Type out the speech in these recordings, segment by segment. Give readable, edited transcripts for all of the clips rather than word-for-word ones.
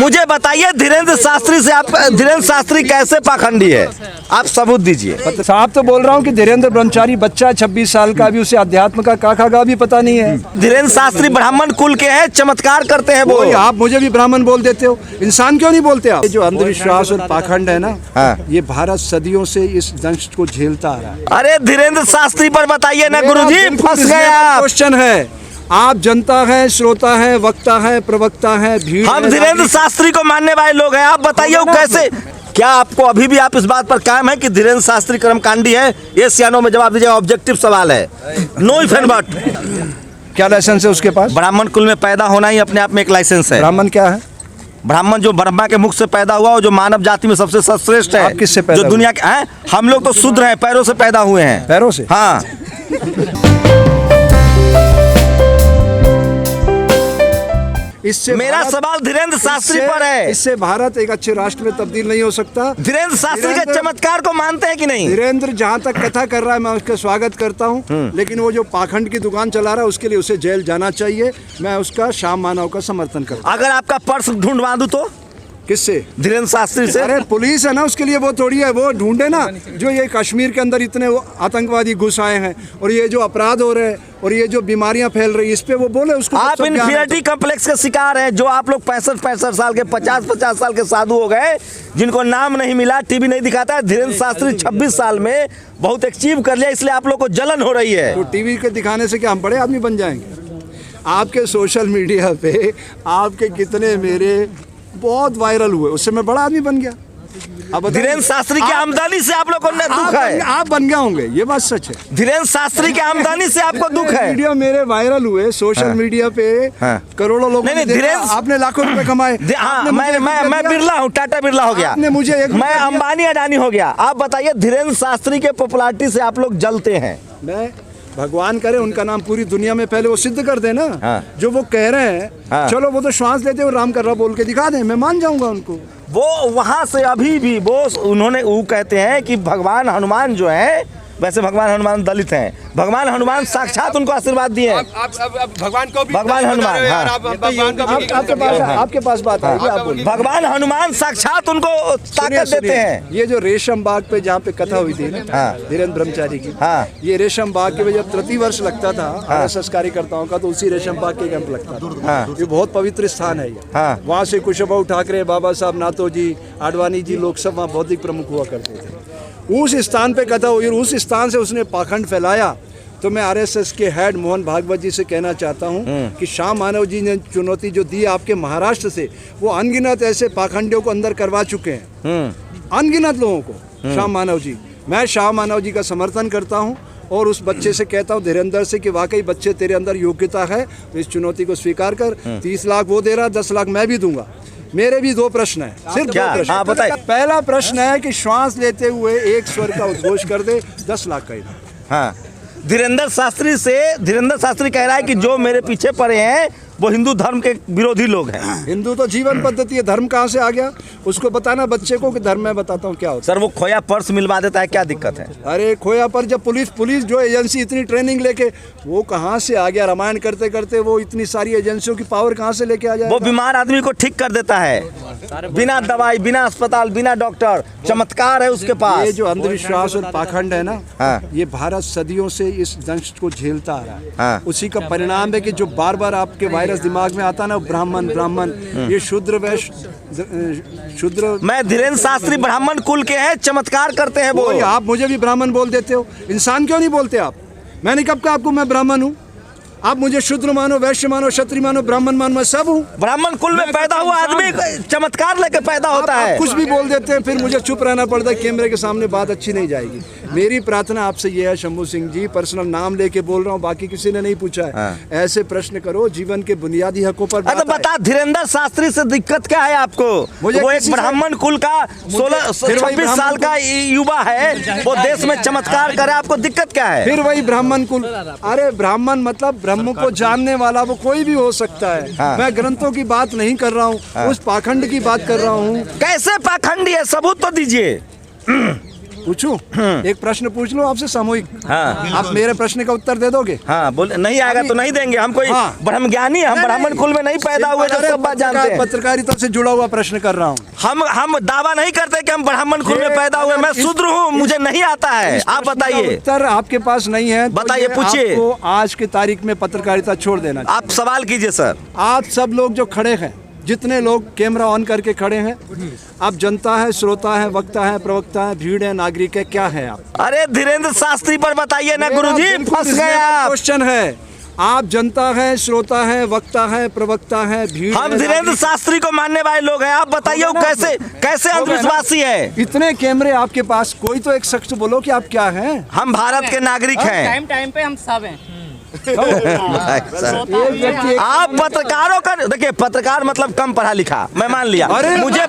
मुझे बताइए धीरेन्द्र शास्त्री कैसे पाखंडी है, आप सबूत दीजिए। साहब तो बोल रहा हूँ कि धीरेन्द्र ब्रह्मचारी बच्चा 26 साल का, भी उसे अध्यात्म का काका भी पता नहीं है। धीरेन्द्र शास्त्री ब्राह्मण कुल के हैं, चमत्कार करते हैं वो। आप मुझे भी ब्राह्मण बोल देते हो, इंसान क्यों नहीं बोलते आप? ये जो अंधविश्वास और पाखंड है ना, ये भारत सदियों से इस दंश को झेलता आ रहा है। अरे धीरेन्द्र शास्त्री पर बताइए ना गुरुजी, फंस गए आप। क्वेश्चन है, आप जनता है, श्रोता है, वक्ता है, प्रवक्ता है, भीड़। हम धीरेन्द्र शास्त्री को मानने वाले लोग हैं, आप बताइए वो कैसे। क्या आपको अभी भी आप इस बात पर कायम है कि धीरेन्द्र शास्त्री कर्मकांडी है? ये सियानों में जवाब दीजिए, ऑब्जेक्टिव सवाल है, नो इफ एंड बट। क्या लाइसेंस है उसके पास? ब्राह्मण कुल में पैदा होना ही अपने आप में एक लाइसेंस है। ब्राह्मण क्या है? ब्राह्मण जो ब्रह्मा के मुख से पैदा हुआ और जो मानव जाति में सबसे सर्वश्रेष्ठ है। आप किससे पैदा जो दुनिया के हैं? हम लोग तो शूद्र हैं, पैरों से पैदा हुए हैं। पैरों से? हाँ। इससे मेरा सवाल धीरेन्द्र शास्त्री पर है। इससे भारत एक अच्छे राष्ट्र में तब्दील नहीं हो सकता। धीरेन्द्र शास्त्री के चमत्कार को मानते हैं कि नहीं? धीरेन्द्र जहाँ तक कथा कर रहा है मैं उसका स्वागत करता हूँ, लेकिन वो जो पाखंड की दुकान चला रहा है उसके लिए उसे जेल जाना चाहिए। मैं उसका श्याम मानव का समर्थन करता हूँ। अगर आपका पर्स ढूंढवा दूं तो? किससे? धीरेन्द्र शास्त्री से। अरे पुलिस है ना उसके लिए, वो थोड़ी है, वो ढूंढे ना। जो ये कश्मीर के अंदर इतने आतंकवादी घुस आए हैं और ये जो अपराध हो रहे हैं और ये जो बीमारियां फैल रही है, इस पे वो बोले उसको। आप इन्फीरियरिटी कॉम्प्लेक्स के शिकार हैं। जो आप लोग 65 साल के 50 साल के साधु हो गए, जिनको नाम नहीं मिला, टीवी नहीं दिखाता है। धीरेन्द्र शास्त्री 26 साल में बहुत अचीव कर लिया, इसलिए आप लोग को जलन हो रही है। तो टीवी के दिखाने से क्या हम बड़े आदमी बन जाएंगे? आपके सोशल मीडिया पे आपके कितने मेरे बहुत वायरल हुए, उससे मैं बड़ा आदमी बन गया। अब धीरेन्द्र शास्त्री की आमदनी से आप लोग को दुख है? आप बन गए होंगे, ये बात सच है। धीरेन्द्र शास्त्री की आमदनी से आपको दुख है? वीडियो मेरे वायरल हुए सोशल मीडिया पे, करोड़ों लोग। नहीं धीरेन्द्र, आपने लाखों रुपए कमाए। मैं बिरला हूँ, टाटा बिरला हो गया, मैं अंबानी अडानी हो गया। आप बताइए धीरेन्द्र शास्त्री के पॉपुलैरिटी से आप लोग जलते हैं। मैं भगवान करे उनका नाम पूरी दुनिया में पहले वो सिद्ध कर देना। जो वो कह रहे हैं, चलो वो तो श्वास लेते हुए राम कर रहा बोल के दिखा दें, मैं मान जाऊंगा उनको। वो वहां से अभी भी वो कहते हैं कि भगवान हनुमान जो है, वैसे भगवान हनुमान दलित हैं, भगवान हनुमान साक्षात उनको आशीर्वाद दिए। भगवान को भी, भगवान हनुमान, आपके पास बात है, भगवान हनुमान साक्षात उनको ताकत देते हैं। ये जो रेशम बाग पे जहाँ पे कथा हुई थी ना धीरेन्द्र ब्रह्मचारी की, ये रेशम बाग के जब प्रतिवर्ष लगता था RSS कार्यकर्ताओं का, तो उसी रेशम बाग के कैंप लगता था। ये बहुत पवित्र स्थान है ये। वहाँ से कुशाभाऊ ठाकरे, बाबा साहब नाथोजी, आडवाणी जी लोग सब वहाँ बौद्धिक प्रमुख हुआ करते थे। उस स्थान पे कथा हुई, उस स्थान से उसने पाखंड फैलाया। तो मैं RSS के हेड मोहन भागवत जी से कहना चाहता हूँ कि श्याम मानव जी ने चुनौती जो दी आपके महाराष्ट्र से, वो अनगिनत ऐसे पाखंडियों को अंदर करवा चुके हैं, अनगिनत लोगों को। श्याम मानव जी, मैं श्याम मानव जी का समर्थन करता हूँ और उस बच्चे से कहता हूँ धीरेन्द्र से कि वाकई बच्चे तेरे अंदर योग्यता है, तो इस चुनौती को स्वीकार कर। 30 लाख वो दे रहा, 10 लाख मैं भी दूंगा। मेरे भी 2 प्रश्न है, सिर्फ 2 प्रश्न। बताइए। पहला प्रश्न है कि श्वास लेते हुए एक स्वर का उद्घोष कर दे, 10 लाख का इनाम। धीरेन्द्र शास्त्री कह रहा है कि जो मेरे पीछे पड़े हैं वो हिंदू धर्म के विरोधी लोग हैं। हिंदू तो जीवन पद्धति है, धर्म कहाँ से आ गया? उसको बताना बच्चे को कि धर्म मैं बताता हूँ क्या होता है। सर वो खोया पर्स मिलवा देता है, क्या दिक्कत है? अरे खोया पर जब पुलिस जो एजेंसी इतनी ट्रेनिंग लेके, वो कहाँ से आ गया? रामायण करते करते वो इतनी सारी एजेंसियों की पावर कहाँ से लेके आ जाए? वो बीमार आदमी को ठीक कर देता है, बिना दवाई, बिना अस्पताल, बिना डॉक्टर। चमत्कार है उसके पास। ये जो अंधविश्वास और पाखंड है ना, ये भारत सदियों से इस दंश को झेलता आ रहा है। उसी का परिणाम है कि जो बार बार आपके वायरस दिमाग में आता ना, ब्राह्मण, ये शूद्र मैं धीरेन्द्र शास्त्री ब्राह्मण कुल के हैं, चमत्कार करते हैं वो। आप मुझे भी ब्राह्मण बोल देते हो, इंसान क्यों नहीं बोलते आप? मैंने कब कहा आपको मैं ब्राह्मण हूँ? आप मुझे शूद्र मानो, वैश्य मानो, क्षत्रिय मानो, ब्राह्मण मानो, मैं सब हूँ। ब्राह्मण कुल में पैदा हुआ आदमी चमत्कार लेके पैदा होता है। कुछ भी बोल देते हैं, फिर मुझे चुप रहना पड़ता है, कैमरे के सामने बात अच्छी नहीं जाएगी। मेरी प्रार्थना आपसे ये है शंभू सिंह जी, पर्सनल नाम लेके बोल रहा हूँ, बाकी किसी ने नहीं पूछा है। ऐसे प्रश्न करो जीवन के बुनियादी हकों पर। बता धीरेन्द्र शास्त्री से दिक्कत क्या है आपको? वो एक ब्राह्मण कुल का 26 साल का युवा है, वो देश में चमत्कार करे, आपको दिक्कत क्या है? फिर वही ब्राह्मण कुल। अरे ब्राह्मण मतलब ब्रह्म को जानने वाला, वो कोई भी हो सकता है। मैं ग्रंथों की बात नहीं कर रहा हूँ, उस पाखंड की बात कर रहा हूँ। कैसे पाखंडी है, सबूत तो दीजिए। पूछूं? एक प्रश्न पूछ लो आपसे सामूहिक। हाँ। आप मेरे प्रश्न का उत्तर दे दोगे? हाँ बोले, नहीं आएगा तो नहीं देंगे। हम कोई हाँ। ब्रह्म ज्ञानी, हम ब्राह्मण कुल में नहीं पैदा हुए जो सब बात जानते हैं। पत्रकारिता से जुड़ा हुआ प्रश्न कर रहा हूँ। हम दावा नहीं करते कि हम ब्राह्मण कुल में पैदा हुए। मैं शूद्र हूँ, मुझे नहीं आता है। आप बताइए। उत्तर आपके पास नहीं है, बताइए, पूछिए। आपको आज की तारीख में पत्रकारिता छोड़ देना। आप सवाल कीजिए सर। आप सब लोग जो खड़े हैं, जितने लोग कैमरा ऑन करके खड़े हैं, आप जनता है, श्रोता है, वक्ता है, प्रवक्ता है, भीड़ है, नागरिक है, क्या है आप? अरे धीरेन्द्र शास्त्री पर बताइए ना गुरुजी, फंस गए आप। क्वेश्चन है, आप जनता है, श्रोता है, वक्ता है, प्रवक्ता है, भीड़। हम धीरेन्द्र शास्त्री को मानने वाले लोग हैं। आप बताइए वो कैसे अंधविश्वासी है। इतने कैमरे आपके पास, कोई तो एक शख्स बोलो कि आप क्या हैं? हम भारत के नागरिक हैं। टाइम पे हम सब हैं। आप पत्रकारों का देखिए, पत्रकार मतलब कम पढ़ा लिखा, मैं मान लिया। मुझे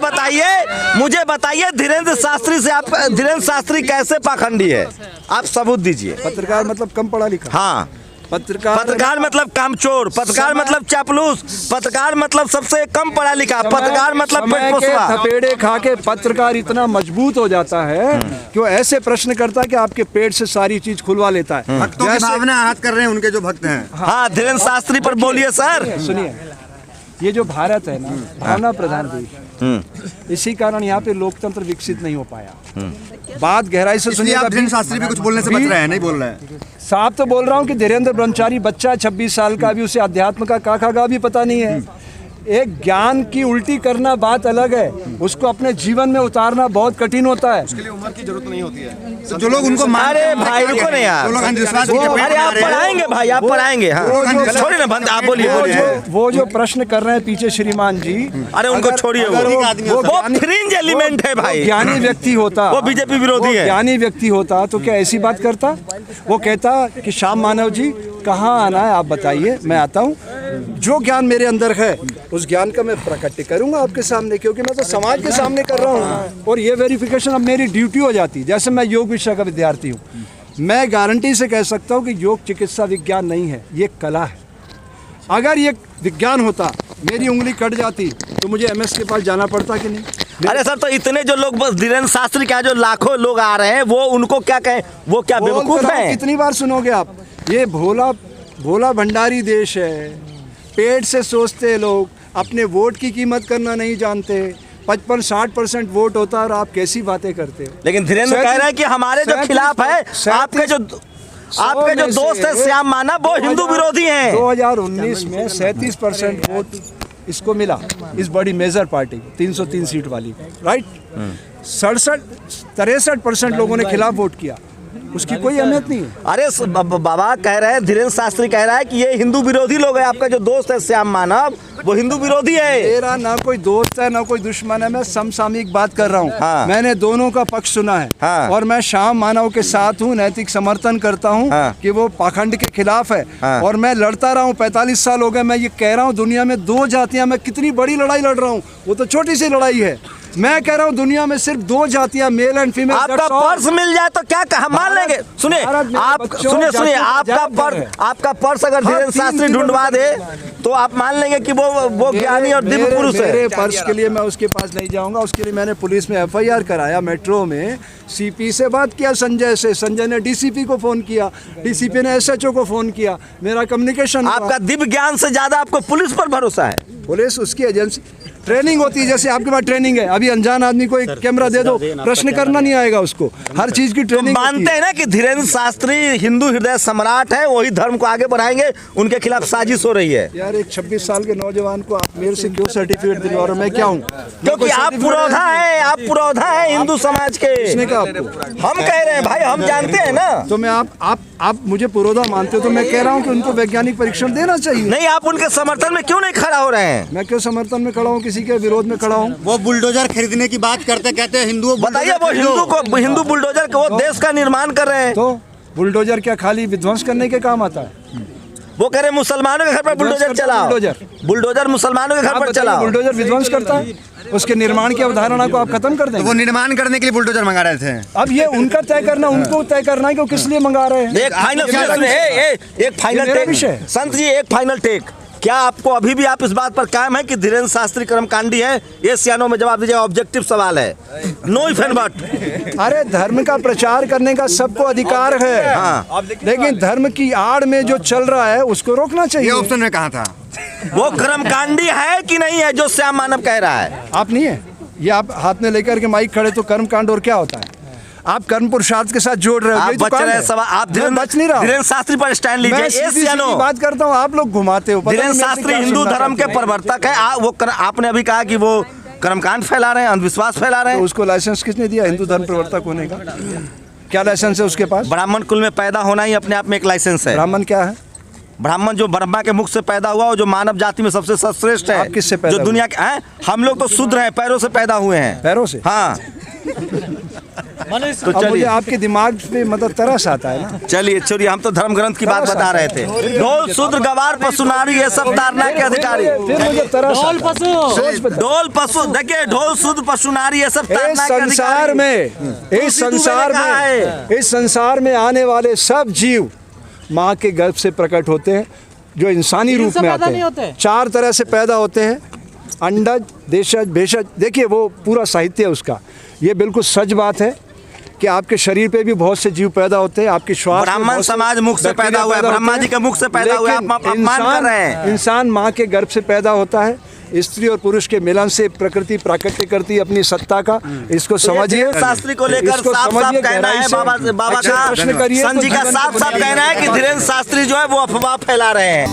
बताइए धीरेन्द्र शास्त्री से आप, धीरेन्द्र शास्त्री कैसे पाखंडी है? आप सबूत दीजिए। पत्रकार मतलब कम पढ़ा लिखा? हाँ। पत्रकार मतलब कामचोर, पत्रकार मतलब चापलूस, पत्रकार मतलब सबसे कम पढ़ा लिखा, पत्रकार मतलब पेट पोसवा। थपेड़े खा के पत्रकार इतना मजबूत हो जाता है कि वो ऐसे प्रश्न करता है कि आपके पेट से सारी चीज खुलवा लेता है। भक्तों की भावना आहत कर रहे हैं उनके जो भक्त हैं। हाँ, धीरेन्द्र शास्त्री पर बोलिए सर। सुनिए, ये जो भारत है ना, भावना प्रधान देश, इसी कारण यहाँ पे लोकतंत्र विकसित नहीं हो पाया। बात गहराई से सुनिए। आप धीरेन्द्र शास्त्री भी कुछ बोलने से बच रहे हैं, नहीं बोल रहे हैं। साफ तो बोल रहा हूँ कि धीरेन्द्र ब्रह्मचारी बच्चा 26 साल का, अभी उसे अध्यात्म का काका गा भी पता नहीं है। एक ज्ञान की उल्टी करना बात अलग है, उसको अपने जीवन में उतारना बहुत कठिन होता है। उसके लिए उम्र की जरूरत नहीं होती है। तो जो लोग उनको अरे भाई रुको नहीं यार, जो लोग अंधविश्वास की चपेट में अरे आ आप रहे हैं, पढ़ाएंगे भाई, आप पढ़ाएंगे। हाँ छोड़िए ना बंद, आप बोलिए। वो जो प्रश्न कर रहे हैं पीछे श्रीमान जी, अरे उनको छोड़िए, वो फ्रिंज एलिमेंट है भाई। ज्ञानी व्यक्ति होता, वो बीजेपी विरोधी है। ज्ञानी व्यक्ति होता तो क्या ऐसी बात करता? वो कहता कि श्याम मानव जी कहाँ आना है, आप बताइए, मैं आता हूँ। जो ज्ञान मेरे अंदर है उस ज्ञान का मैं प्रकट करूंगा आपके सामने, क्योंकि मैं तो समाज के सामने कर रहा हूँ और ये वेरिफिकेशन अब मेरी ड्यूटी हो जाती। जैसे मैं योग विषय का विद्यार्थी हूँ, मैं गारंटी से कह सकता हूँ कि योग चिकित्सा विज्ञान नहीं है, ये कला है। अगर ये विज्ञान होता, मेरी उंगली कट जाती तो मुझे एमएस के पास जाना पड़ता कि नहीं? अरे सर, तो इतने जो लोग बस धीरेन्द्र शास्त्री क्या जो लाखों लोग आ रहे हैं, वो उनको क्या कहें? वो क्या बेवकूफ है? कितनी बार सुनोगे आप? ये भोला भंडारी देश है, पेट से सोचते लोग, अपने वोट की कीमत करना नहीं जानते। 55-60% वोट होता है और आप कैसी बातें करते हो? लेकिन धीरेन्द्र कह रहे हैं कि हमारे जो खिलाफ है, आपके जो दोस्त है श्याम मानव, वो हिंदू विरोधी हैं। 2019 में 37% वोट इसको मिला, इस बड़ी मेजर पार्टी 303 सीट वाली, राइट। 63% लोगों ने खिलाफ वोट किया, उसकी कोई अहमियत नहीं है। अरे बाबा कह रहे हैं, धीरेन्द्र शास्त्री कह रहा है कि ये हिंदू विरोधी लोग हैं। आपका जो दोस्त है श्याम मानव, वो हिंदू विरोधी है। मेरा ना कोई दोस्त है ना कोई दुश्मन है, मैं समसामयिक बात कर रहा हूँ। हाँ। मैंने दोनों का पक्ष सुना है। हाँ। और मैं श्याम मानव के साथ हूँ, नैतिक समर्थन करता हूँ। हाँ। कि वो पाखंड के खिलाफ है। हाँ। और मैं लड़ता रहा हूँ, 45 साल हो गए। मैं ये कह रहा हूँ, दुनिया में 2 जातियां, मैं कितनी बड़ी लड़ाई लड़ रहा हूँ, वो तो छोटी सी लड़ाई है। मैं कह रहा हूँ दुनिया में सिर्फ 2 जातियां, मेल एंड फीमेल। आपका पर्स मिल जाए तो क्या हम मान लेंगे? सुनिए आपका पर्स अगर धीरेन्द्र शास्त्री ढूंढवा दे तो आप मान लेंगे कि वो ज्ञानी और दिव्य पुरुष है। मेरे पर्स के लिए मैं उसके पास नहीं जाऊंगा। उसके लिए मैंने पुलिस में FIR कराया, मेट्रो में CP से बात किया, संजय से। संजय ने DCP को फोन किया, DCP ने SHO को फोन किया। मेरा कम्युनिकेशन। आपका दिव्य ज्ञान से ज्यादा आपको पुलिस पर भरोसा है। पुलिस उसकी एजेंसी, ट्रेनिंग होती है, जैसे आपके पास ट्रेनिंग है। अभी अनजान आदमी को एक कैमरा दे दो, प्रश्न करना नहीं आएगा उसको, हर चीज की ट्रेनिंग। मानते हैं ना कि धीरेन्द्र शास्त्री हिंदू हृदय सम्राट है, वही धर्म को आगे बढ़ाएंगे, उनके खिलाफ साजिश हो रही है। यार एक 26 साल के नौजवान को आप मेरे से क्यों सर्टिफिकेट दिलवा रहे हो? मैं क्या हूँ? क्योंकि आप पुरोधा है, आप पुरोधा है हिंदू समाज के। किसने कहा आपको? हम कह रहे हैं भाई, हम जानते हैं ना। तो मैं आप मुझे पुरोधा मानते हो तो मैं कह रहा हूँ कि उनको वैज्ञानिक परीक्षण देना चाहिए। नहीं, आप उनके समर्थन में क्यों नहीं खड़ा हो रहे हैं? मैं क्यों समर्थन में खड़ा हूँ, किसी के विरोध में खड़ा हूँ? वो बुलडोजर खरीदने की बात करते, कहते हैं हिंदू। बताइए, वो हिंदू बुलडोजर को, वो देश का निर्माण कर रहे हैं। तो बुलडोजर क्या खाली विध्वंस करने के काम आता है? वो कह रहे मुसलमानों के घर पर बुलडोजर चलाओ। बुलडोजर मुसलमानों के घर पर चलाओ। बुलडोजर विध्वंस करता है, उसके निर्माण की अवधारणा को आप खत्म कर देंगे। वो निर्माण करने के लिए बुलडोजर मंगा रहे थे। अब ये उनका तय करना, उनको तय करना है कि वो किस लिए मंगा रहे हैं। एक फाइनल टेक संत जी, एक फाइनल टेक। क्या आपको अभी भी आप इस बात पर कायम है कि धीरेन्द्र शास्त्री कर्मकांडी है? ये सियानों में जवाब दीजिए, ऑब्जेक्टिव सवाल है, नो इफ एंड बट। अरे धर्म का प्रचार करने का सबको अधिकार है, हाँ। लेकिन धर्म की आड़ में जो चल रहा है उसको रोकना ये चाहिए। ऑप्शन में कहा था। वो कर्मकांडी है कि नहीं है जो श्याम मानव कह रहा है? आप नहीं है, ये आप हाथ में लेकर के माइक खड़े तो कर्म कांड और क्या होता है? आप कर्म पुरुषार्थ के साथ जोड़ रहे हो, आप यही तो बच काम रहे है। सवाल, आप मैं बच नहीं रहा हूं। धीरेन्द्र शास्त्री पर स्टैंड मैं लीजिए। सीधी सियानो, सीधी बात करता हूँ, आप लोग घुमाते हो। पता नहीं धीरेन्द्र मेरे से शास्त्री क्या हिंदू सुनना धर्म के चाहते हैं। प्रवर्तक है। आपने अभी कहा कि वो कर्मकांड फैला रहे हैं, अंधविश्वास फैला रहे तो हैं। उसको लाइसेंस किसने दिया हिंदू धर्म प्रवर्तक होने का? क्या लाइसेंस है उसके पास? ब्राह्मण कुल में पैदा होना ही अपने आप में एक लाइसेंस है। ब्राह्मण क्या है? ब्राह्मण जो ब्रह्मा के मुख से पैदा हुआ और जो मानव जाति में सबसे सर्वश्रेष्ठ है। आप किससे पैदा जो दुनिया के हैं, हम लोग तो शूद्र हैं, पैरों से पैदा हुए हैं। पैरों से? हाँ। तो अब मुझे चलिए आपके दिमाग पे मतलब तरस आता है ना। चलिए हम तो धर्म ग्रंथ की बात बता रहे थे। ढोल शूद्र गवार पशु नारी ये सब तारना के अधिकारी। फिर मुझे तरस आता है। सोच बता। ढोल पशु देखिए, ढोल शूद्र पशु नारी ये सब इस तारना के संसार अधिकारी। में है। इस संसार में आने वाले सब जीव माँ के गर्भ से प्रकट होते हैं, जो इंसानी रूप में आते हैं। 4 तरह से पैदा होते हैं, अंडज, देशज, भेषज। देखिए वो पूरा साहित्य है उसका। ये बिल्कुल सच बात है कि आपके शरीर पे भी बहुत से जीव पैदा होते हैं। आपकी श्वास में ब्राह्मण बहुत से समाज मुख से पैदा बैक्टीरिया हुआ है, होते ब्रह्मा हैं। जी के मुख से पैदा हुआ है। लेकिन आप अपमान कर रहे हैं। इंसान माँ के गर्भ से पैदा होता है। स्त्री और पुरुष के मिलन से प्रकृति प्राकट्य करती है अपनी सत्ता का। इसको समझिए। शास्त्री को लेकर इसको साफ साफ समझिए कहना है गहराई से। बाबा अच्छा, का प्रश्न करिए संत जी तो का जीवन साफ को साफ बताइए। कहना है कि धीरेन्द्र शास्त्री जो है वो अफवाह फैला रहे हैं।